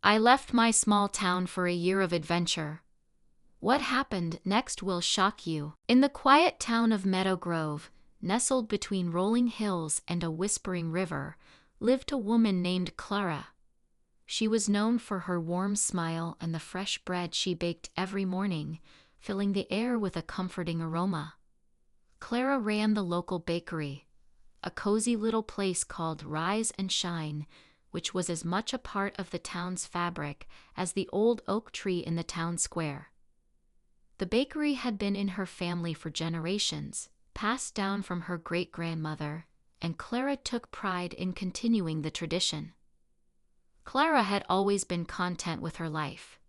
I left my small town for a year of adventure. What happened next will shock you. In the quiet town of Meadowgrove, nestled between rolling hills and a whispering river, lived a woman named Clara. She was known for her warm smile and the fresh bread she baked every morning, filling the air with a comforting aroma. Clara ran the local bakery, a cozy little place called Rise and Shine, which was as much a part of the town's fabric as the old oak tree in the town square. The bakery had been in her family for generations, passed down from her great-grandmother, and Clara took pride in continuing the tradition. Clara had always been content with her life.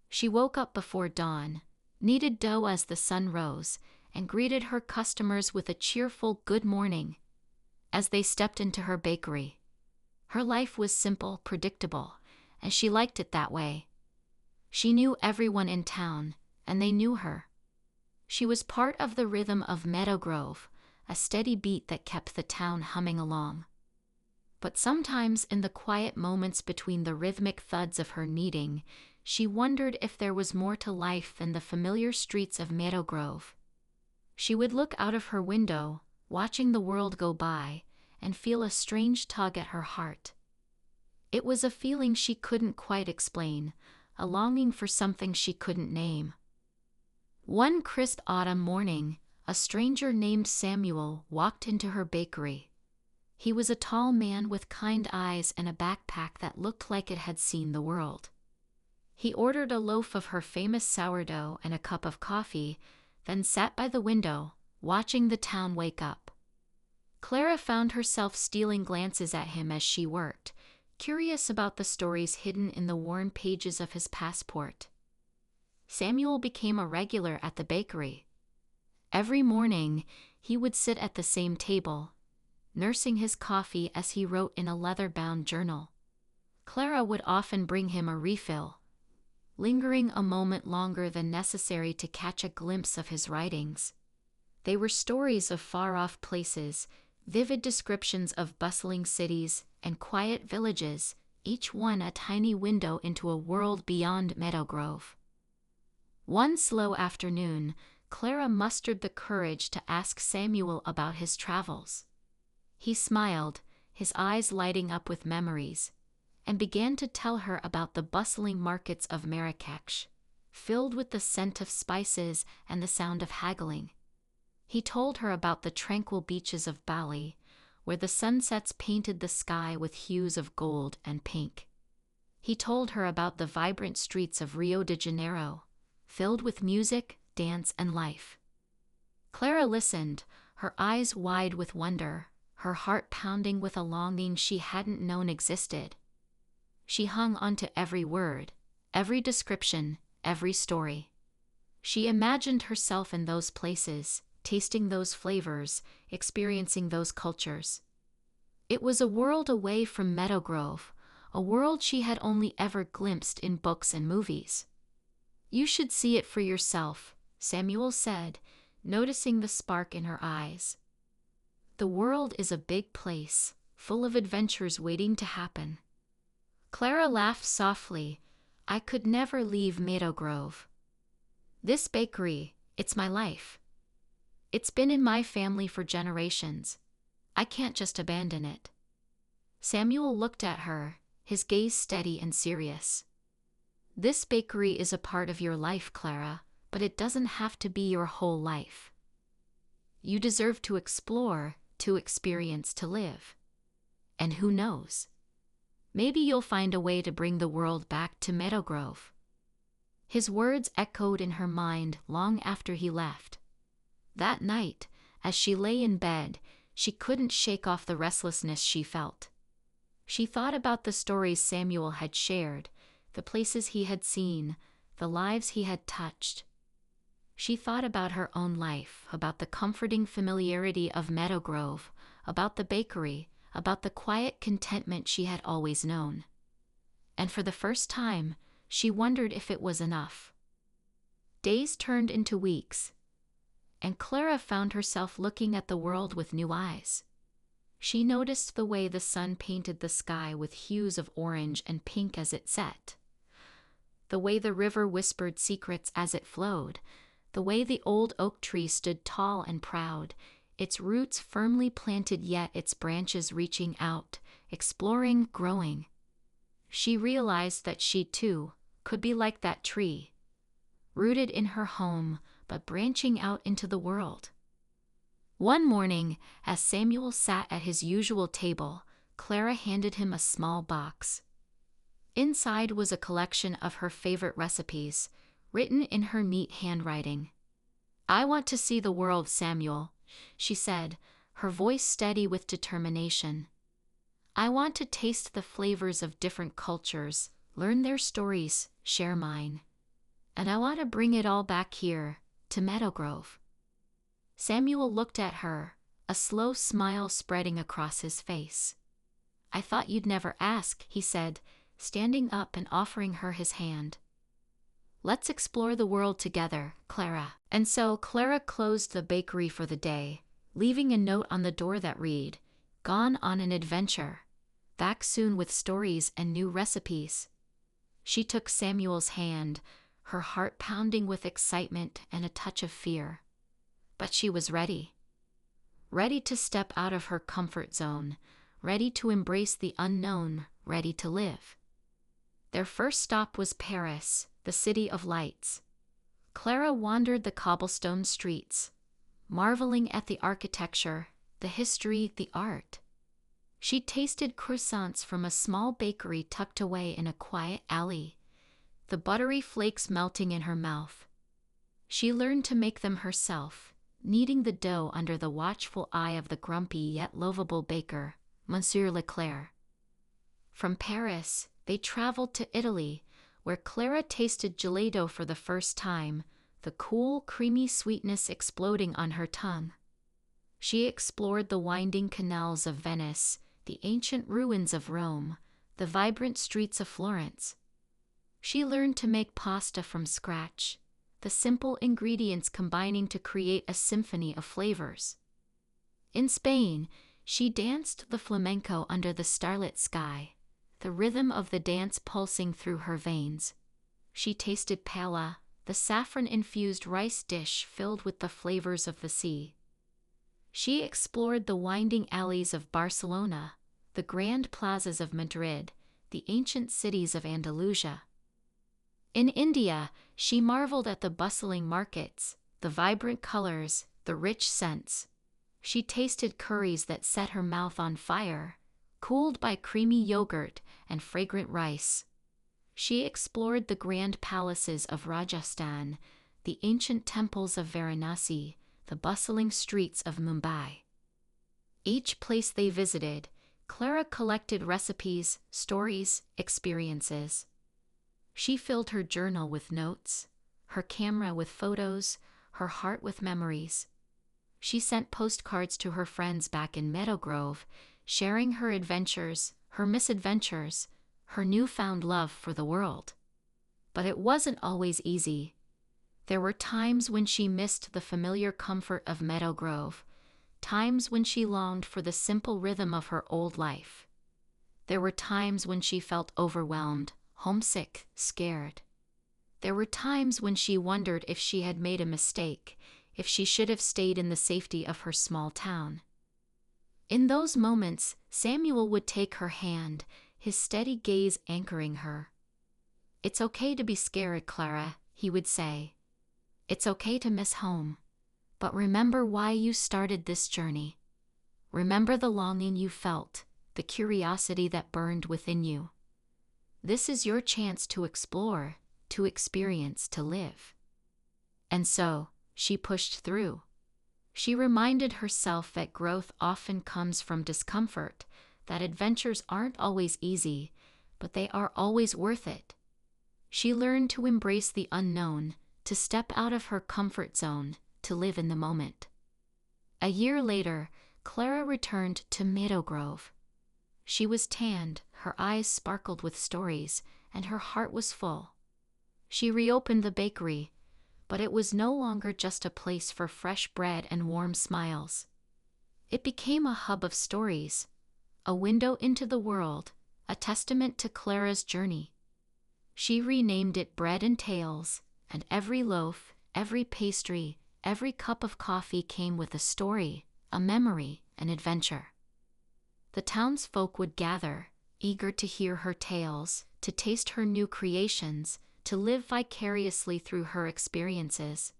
She woke up before dawn, kneaded dough as the sun rose, and greeted her customers with a cheerful good morning as they stepped into her bakery. Her life was simple, predictable, and she liked it that way. She knew everyone in town, and they knew her. She was part of the rhythm of Meadowgrove, a steady beat that kept the town humming along. But sometimes in the quiet moments between the rhythmic thuds of her kneading, she wondered if there was more to life than the familiar streets of Meadowgrove. She would look out of her window, watching the world go by, and feel a strange tug at her heart. It was a feeling she couldn't quite explain, a longing for something she couldn't name. One crisp autumn morning, a stranger named Samuel walked into her bakery. He was a tall man with kind eyes and a backpack that looked like it had seen the world. He ordered a loaf of her famous sourdough and a cup of coffee, then sat by the window, watching the town wake up. Clara found herself stealing glances at him as she worked, curious about the stories hidden in the worn pages of his passport. Samuel became a regular at the bakery. Every morning, he would sit at the same table, nursing his coffee as he wrote in a leather-bound journal. Clara would often bring him a refill, lingering a moment longer than necessary to catch a glimpse of his writings. They were stories of far-off places, vivid descriptions of bustling cities and quiet villages, each one a tiny window into a world beyond Meadowgrove. One slow afternoon, Clara mustered the courage to ask Samuel about his travels. He smiled, his eyes lighting up with memories, and began to tell her about the bustling markets of Marrakech, filled with the scent of spices and the sound of haggling. He told her about the tranquil beaches of Bali, where the sunsets painted the sky with hues of gold and pink. He told her about the vibrant streets of Rio de Janeiro, filled with music, dance, and life. Clara listened, her eyes wide with wonder, her heart pounding with a longing she hadn't known existed. She hung onto every word, every description, every story. She imagined herself in those places, tasting those flavors, experiencing those cultures. It was a world away from Meadowgrove, a world she had only ever glimpsed in books and movies. "You should see it for yourself," Samuel said, noticing the spark in her eyes. "The world is a big place, full of adventures waiting to happen." Clara laughed softly. "I could never leave Meadowgrove. This bakery, it's my life. It's been in my family for generations. I can't just abandon it." Samuel looked at her, his gaze steady and serious. "This bakery is a part of your life, Clara, but it doesn't have to be your whole life. You deserve to explore, to experience, to live. And who knows? Maybe you'll find a way to bring the world back to Meadowgrove." His words echoed in her mind long after he left. That night, as she lay in bed, she couldn't shake off the restlessness she felt. She thought about the stories Samuel had shared, the places he had seen, the lives he had touched. She thought about her own life, about the comforting familiarity of Meadowgrove, about the bakery, about the quiet contentment she had always known. And for the first time, she wondered if it was enough. Days turned into weeks, and Clara found herself looking at the world with new eyes. She noticed the way the sun painted the sky with hues of orange and pink as it set, the way the river whispered secrets as it flowed, the way the old oak tree stood tall and proud, its roots firmly planted yet its branches reaching out, exploring, growing. She realized that she, too, could be like that tree, rooted in her home, but branching out into the world. One morning, as Samuel sat at his usual table, Clara handed him a small box. Inside was a collection of her favorite recipes, written in her neat handwriting. "I want to see the world, Samuel," she said, her voice steady with determination. "I want to taste the flavors of different cultures, learn their stories, share mine. And I want to bring it all back here, to Meadowgrove." Samuel looked at her, a slow smile spreading across his face. "I thought you'd never ask," he said, standing up and offering her his hand. "Let's explore the world together, Clara." And so Clara closed the bakery for the day, leaving a note on the door that read, "Gone on an adventure. Back soon with stories and new recipes." She took Samuel's hand, her heart pounding with excitement and a touch of fear. But she was ready. Ready to step out of her comfort zone, ready to embrace the unknown, ready to live. Their first stop was Paris, the city of lights. Clara wandered the cobblestone streets, marveling at the architecture, the history, the art. She tasted croissants from a small bakery tucked away in a quiet alley, the buttery flakes melting in her mouth. She learned to make them herself, kneading the dough under the watchful eye of the grumpy yet lovable baker, Monsieur Leclerc. From Paris, they traveled to Italy, where Clara tasted gelato for the first time, the cool, creamy sweetness exploding on her tongue. She explored the winding canals of Venice, the ancient ruins of Rome, the vibrant streets of Florence. She learned to make pasta from scratch, the simple ingredients combining to create a symphony of flavors. In Spain, she danced the flamenco under the starlit sky, the rhythm of the dance pulsing through her veins. She tasted paella, the saffron-infused rice dish filled with the flavors of the sea. She explored the winding alleys of Barcelona, the grand plazas of Madrid, the ancient cities of Andalusia. In India, she marveled at the bustling markets, the vibrant colors, the rich scents. She tasted curries that set her mouth on fire, cooled by creamy yogurt and fragrant rice. She explored the grand palaces of Rajasthan, the ancient temples of Varanasi, the bustling streets of Mumbai. Each place they visited, Clara collected recipes, stories, experiences. She filled her journal with notes, her camera with photos, her heart with memories. She sent postcards to her friends back in Meadowgrove, sharing her adventures, her misadventures, her newfound love for the world. But it wasn't always easy. There were times when she missed the familiar comfort of Meadowgrove, times when she longed for the simple rhythm of her old life. There were times when she felt overwhelmed, homesick, scared. There were times when she wondered if she had made a mistake, if she should have stayed in the safety of her small town. In those moments, Samuel would take her hand, his steady gaze anchoring her. "It's okay to be scared, Clara," he would say. "It's okay to miss home. But remember why you started this journey. Remember the longing you felt, the curiosity that burned within you. This is your chance to explore, to experience, to live." And so, she pushed through. She reminded herself that growth often comes from discomfort, that adventures aren't always easy, but they are always worth it. She learned to embrace the unknown, to step out of her comfort zone, to live in the moment. A year later, Clara returned to Meadowgrove. She was tanned, her eyes sparkled with stories, and her heart was full. She reopened the bakery, but it was no longer just a place for fresh bread and warm smiles. It became a hub of stories, a window into the world, a testament to Clara's journey. She renamed it Bread and Tales, and every loaf, every pastry, every cup of coffee came with a story, a memory, an adventure. The townsfolk would gather, eager to hear her tales, to taste her new creations, to live vicariously through her experiences.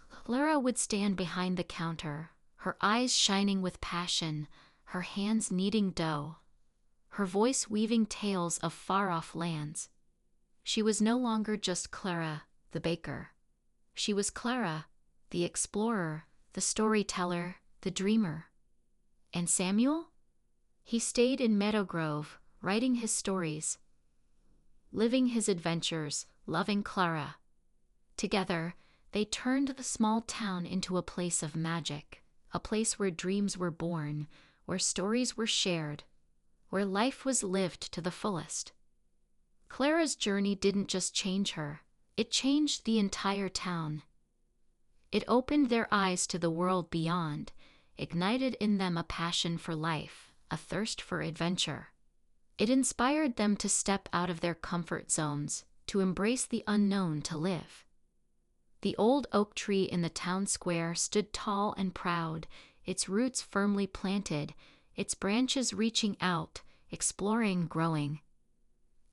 Clara would stand behind the counter, her eyes shining with passion, her hands kneading dough, her voice weaving tales of far-off lands. She was no longer just Clara, the baker. She was Clara, the explorer, the storyteller, the dreamer. And Samuel? He stayed in Meadowgrove, writing his stories, living his adventures, loving Clara. Together, they turned the small town into a place of magic, a place where dreams were born, where stories were shared, where life was lived to the fullest. Clara's journey didn't just change her, it changed the entire town. It opened their eyes to the world beyond, ignited in them a passion for life, a thirst for adventure. It inspired them to step out of their comfort zones, to embrace the unknown, to live. The old oak tree in the town square stood tall and proud, its roots firmly planted, its branches reaching out, exploring, growing.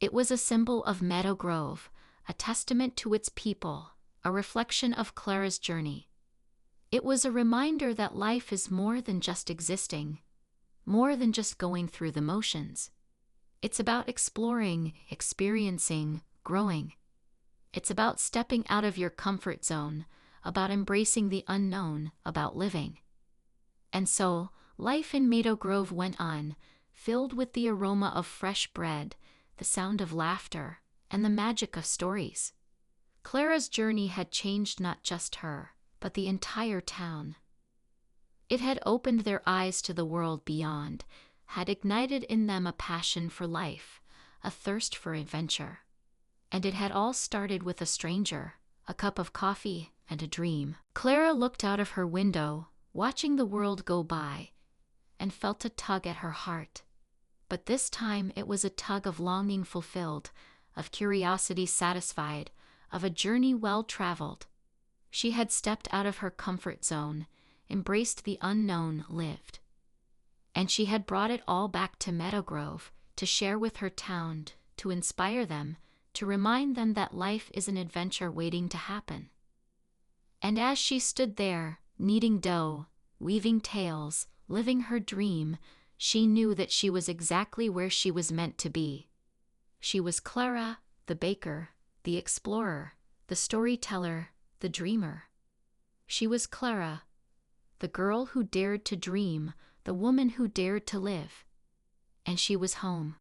It was a symbol of Meadowgrove, a testament to its people, a reflection of Clara's journey. It was a reminder that life is more than just existing, more than just going through the motions. It's about exploring, experiencing, growing. It's about stepping out of your comfort zone, about embracing the unknown, about living. And so, life in Meadowgrove went on, filled with the aroma of fresh bread, the sound of laughter, and the magic of stories. Clara's journey had changed not just her, but the entire town. It had opened their eyes to the world beyond, had ignited in them a passion for life, a thirst for adventure. And it had all started with a stranger, a cup of coffee, and a dream. Clara looked out of her window, watching the world go by, and felt a tug at her heart. But this time it was a tug of longing fulfilled, of curiosity satisfied, of a journey well traveled. She had stepped out of her comfort zone, embraced the unknown, lived. And she had brought it all back to Meadowgrove, to share with her town, to inspire them, to remind them that life is an adventure waiting to happen. And as she stood there, kneading dough, weaving tales, living her dream, she knew that she was exactly where she was meant to be. She was Clara, the baker, the explorer, the storyteller, the dreamer. She was Clara, the girl who dared to dream, the woman who dared to live. And she was home.